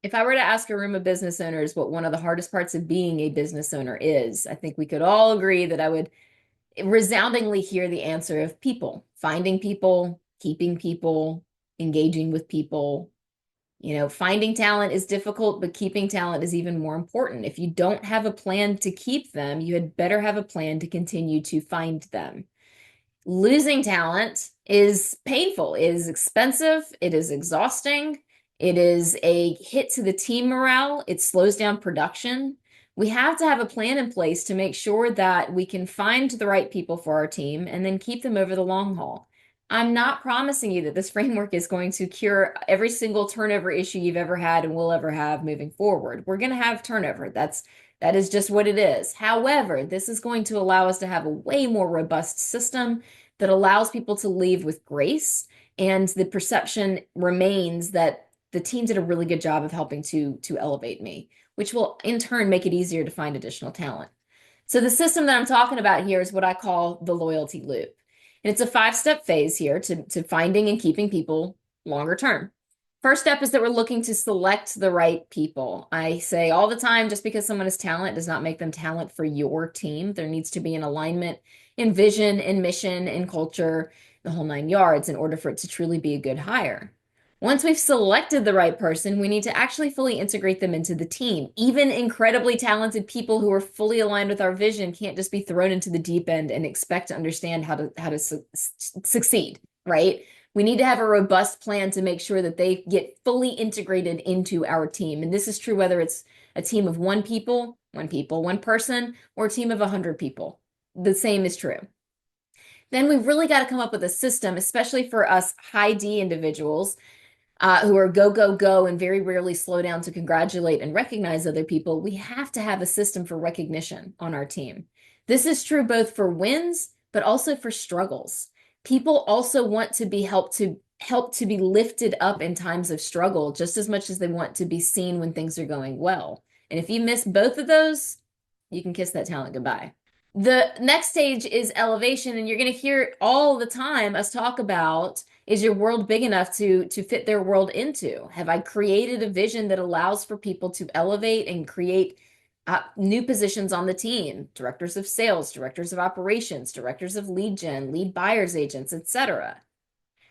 If I were to ask a room of business owners what one of the hardest parts of being a business owner is, I think we could all agree that I would resoundingly hear the answer of people, finding people, keeping people, engaging with people. Finding talent is difficult, but keeping talent is even more important. If you don't have a plan to keep them, you had better have a plan to continue to find them. Losing talent is painful, it is expensive, it is exhausting, it is a hit to the team morale, it slows down production. We have to have a plan in place to make sure that we can find the right people for our team and then keep them over the long haul. I'm not promising you that this framework is going to cure every single turnover issue you've ever had and will ever have moving forward. We're going to have turnover. That is just what it is. However, this is going to allow us to have a way more robust system that allows people to leave with grace, and the perception remains that the team did a really good job of helping to elevate me, which will in turn make it easier to find additional talent. So the system that I'm talking about here is what I call the loyalty loop. And it's a 5-step phase here to finding and keeping people longer term. First step is that we're looking to select the right people. I say all the time, just because someone is talent does not make them talent for your team. There needs to be an alignment in vision, in mission, in culture, the whole 9 yards in order for it to truly be a good hire. Once we've selected the right person, we need to actually fully integrate them into the team. Even incredibly talented people who are fully aligned with our vision can't just be thrown into the deep end and expect to understand how to succeed, right? We need to have a robust plan to make sure that they get fully integrated into our team. And this is true whether it's a team of one person, or a team of 100 people. The same is true. Then we've really got to come up with a system, especially for us high D individuals who are go, go, go, and very rarely slow down to congratulate and recognize other people. We have to have a system for recognition on our team. This is true both for wins, but also for struggles. People also want to be helped to be lifted up in times of struggle just as much as they want to be seen when things are going well. And if you miss both of those, you can kiss that talent goodbye. The next stage is elevation, and you're going to hear all the time us talk about, is your world big enough to fit their world into? Have I created a vision that allows for people to elevate and create new positions on the team? Directors of sales, directors of operations, directors of lead gen, lead buyers agents, etc.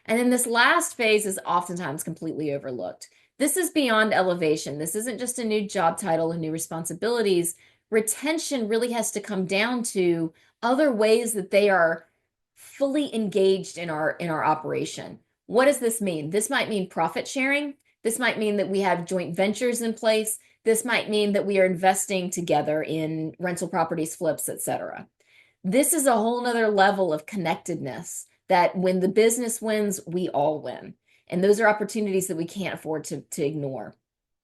And then this last phase is oftentimes completely overlooked. This is beyond elevation. This isn't just a new job title and new responsibilities. Retention really has to come down to other ways that they are fully engaged in our operation. What does this mean? This might mean profit sharing. This might mean that we have joint ventures in place. This might mean that we are investing together in rental properties, flips, etc. This is a whole nother level of connectedness that when the business wins, we all win. And those are opportunities that we can't afford to ignore.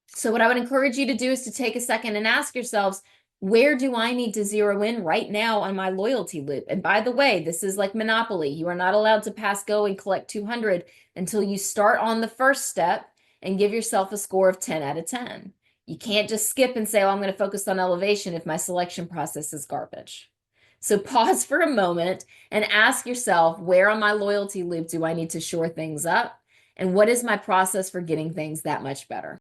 So what I would encourage you to do is to take a second and ask yourselves, where do I need to zero in right now on my loyalty loop? And by the way, this is like Monopoly. You are not allowed to pass go and collect 200 until you start on the first step and give yourself a score of 10 out of 10. You can't just skip and say, oh, I'm going to focus on elevation if my selection process is garbage. So pause for a moment and ask yourself, where on my loyalty loop do I need to shore things up? And what is my process for getting things that much better?